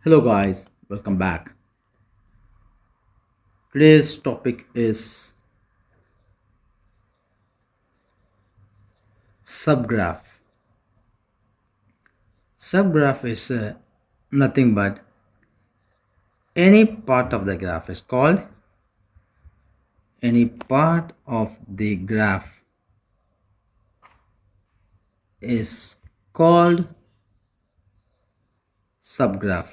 Hello guys, welcome back. Today's topic is subgraph. Subgraph is nothing but any part of the graph is called any part of the graph is called subgraph.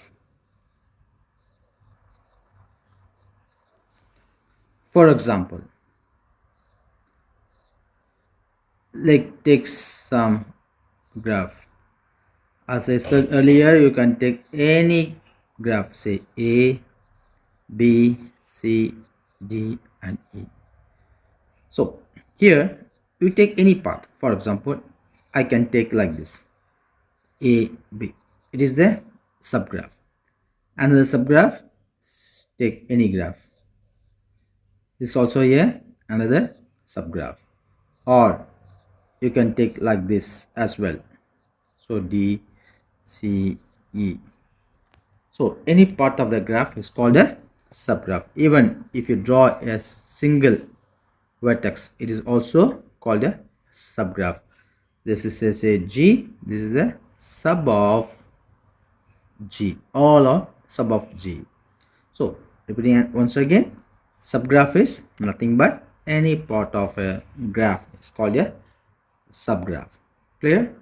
For example, like take some graph. As I said earlier, you can take any graph, say A, B, C, D and E. So here you take any part. For example, I can take like this A, B. It is the subgraph. Another subgraph, take any graph. This is also here another subgraph. Or you can take like this as well. So D, C, E. So any part of the graph is called a subgraph. Even if you draw a single vertex, it is also called a subgraph. This is say G, this is a sub of G, all of sub of G. So repeating once again, subgraph is nothing but any part of a graph is called a subgraph. Clear?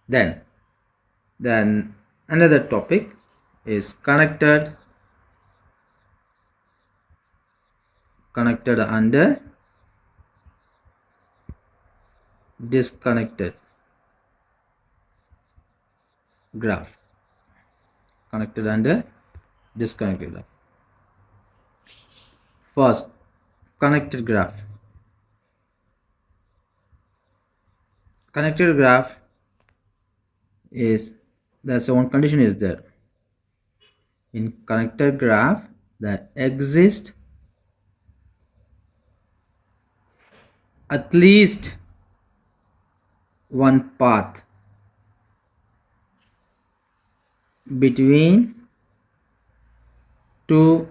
Then another topic is connected and disconnected graph. Connected and disconnected graph. First, connected graph. Connected graph is, there's one condition is there. In connected graph, there exists at least one path between two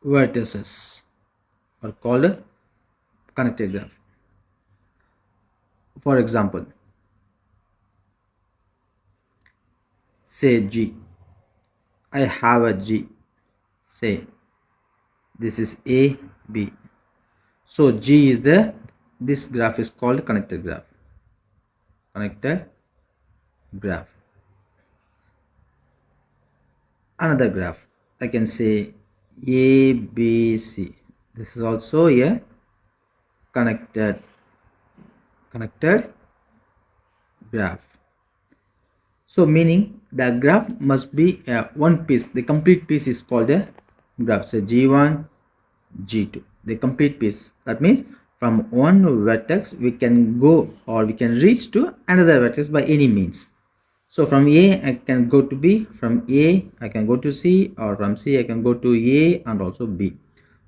vertices are called connected graph. For example, say G. I have a G. Say this is A, B. So G is this graph is called connected graph. Connected graph. Another graph, I can say A, B, C. This is also a connected graph. So meaning the graph must be one piece. The complete piece is called a graph. Say G1, G2. The complete piece. That means from one vertex we can go or we can reach to another vertex by any means. So from A I can go to B, from A I can go to C, or from C I can go to A and also B.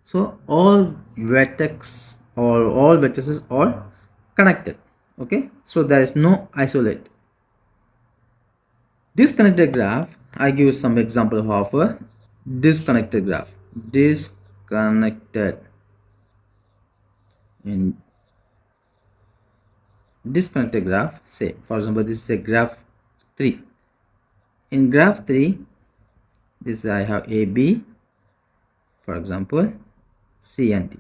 So all vertex or all vertices are connected. Okay, so there is no isolate. Disconnected graph, I give some example of a disconnected graph. In disconnected graph, say for example this is a graph 3. In graph 3, this I have A, B, for example C and D.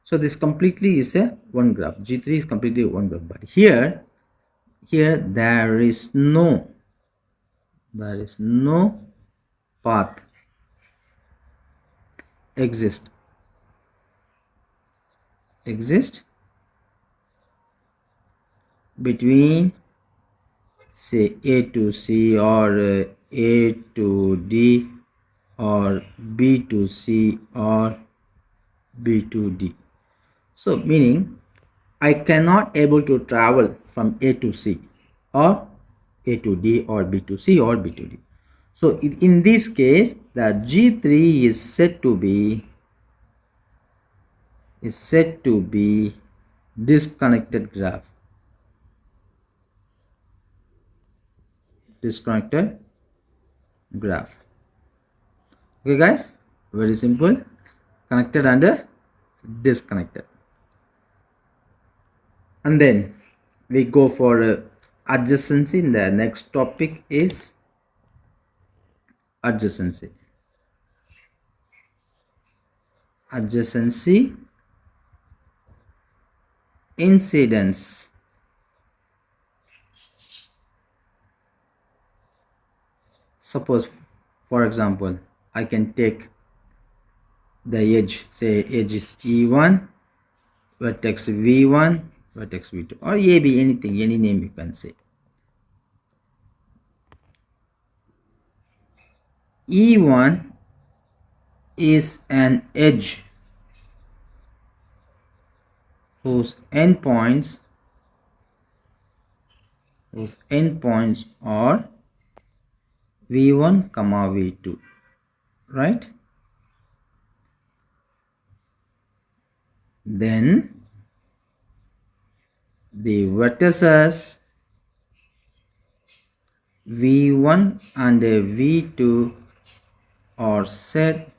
So this completely is a one graph. G3 is completely one graph, but here there is no path exist between say A to C or A to D or B to C or B to D. So meaning I cannot able to travel from A to C or A to D or B to C or B to D. So in this case the G3 is said to be disconnected graph. disconnected graph. Okay guys, very simple. Connected and disconnected. And then we go for adjacency. The next topic is adjacency. Adjacency, incidence. Suppose, for example, I can take the edge, say edge is E1, vertex V1, vertex V2, or AB, anything, any name you can say. E1 is an edge whose endpoints are V1 comma V2, right? Then the vertices V1 and V2 are said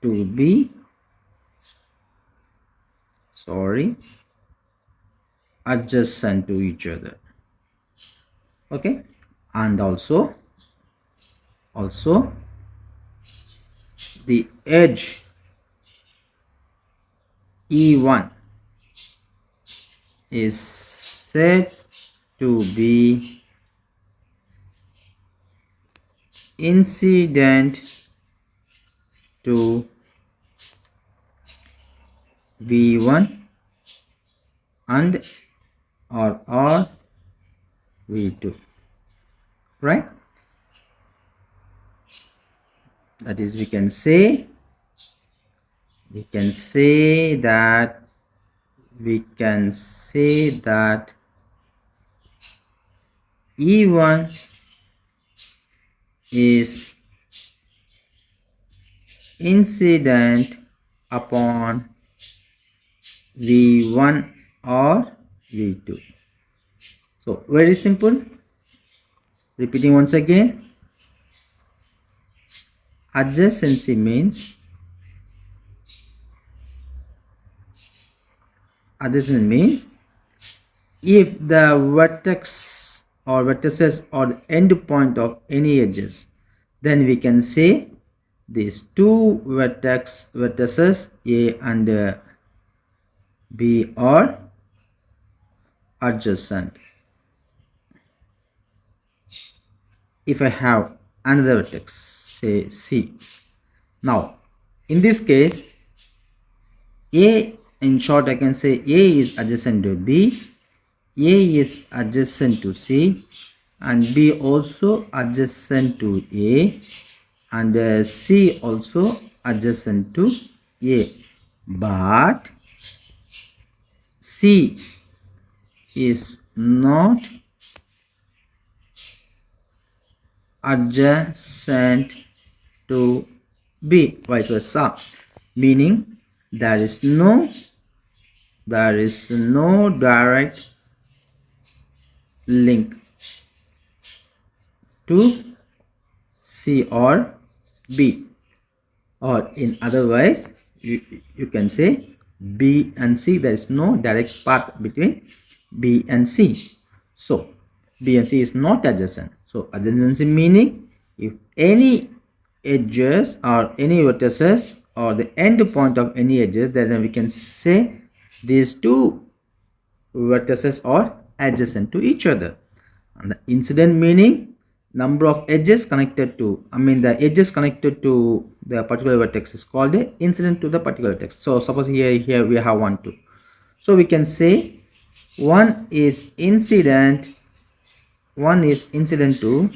to be adjacent to each other. Okay, and also the edge E1 is said to be incident to V1 and or V2, right? That is, we can say that E1 is incident upon V1 or V2. So very simple. Repeating once again, adjacency means if the vertex or vertices or the end point of any edges, then we can say these two vertices A and B are adjacent. If I have another vertex, say C, now in this case A, in short I can say A is adjacent to B, A is adjacent to C, and B also adjacent to A, and C also adjacent to A, but C is not adjacent to B, vice versa, meaning there is no direct link to C or B, or in other words you can say B and C, there is no direct path between B and C, so B and C is not adjacent. So adjacency meaning if any edges or any vertices or the end point of any edges, then we can say these two vertices are adjacent to each other. And the incident meaning number of edges connected to, the edges connected to the particular vertex is called the incident to the particular vertex. So suppose here we have 1 2, so we can say one is incident to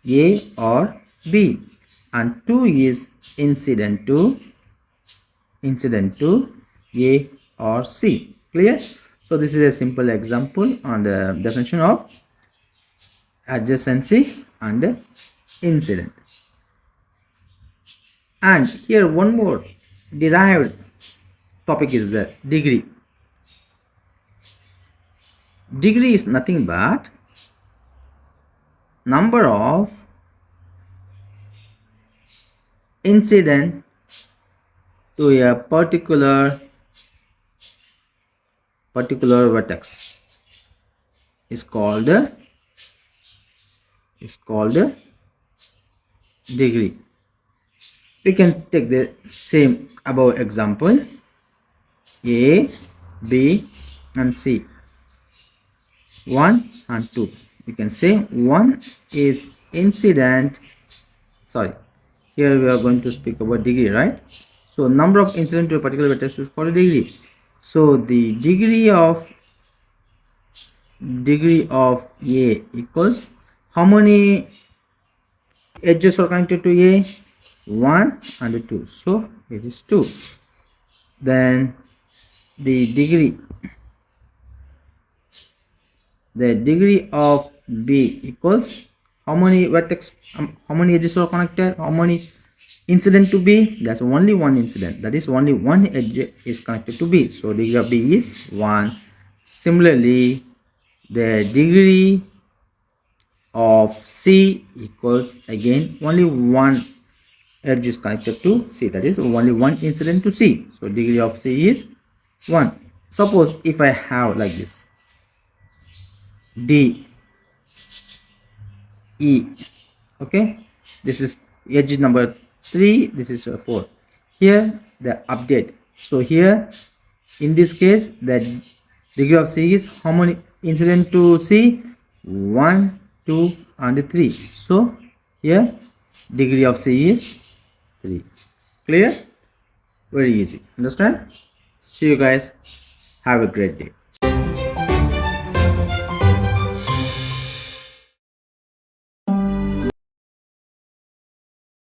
A or B, and 2 is incident to A or C. Clear? So this is a simple example on the definition of adjacency and incident. And here one more derived topic is the degree. Degree is nothing but number of incident to a particular vertex is called degree. We can take the same above example, A, B and C, 1 and 2. We can say 1 is incident, sorry, here we are going to speak about degree, right? So number of incident to a particular vertex is called a degree. So the degree of A equals how many edges are connected to A? 1 and 2. So it is 2. Then the degree of B equals how many how many edges are connected, how many incident to B? That's only one incident, that is only one edge is connected to B, so degree of B is 1. Similarly, the degree of C equals, again, only one edge is connected to C, that is only one incident to C, so degree of C is 1. Suppose if I have like this, D, E, okay, this is edge number 3, this is 4. Here the update, so here in this case the degree of C is how many incident to C? 1, 2 and 3, so here degree of C is 3. Clear? Very easy, understand? See you guys, have a great day.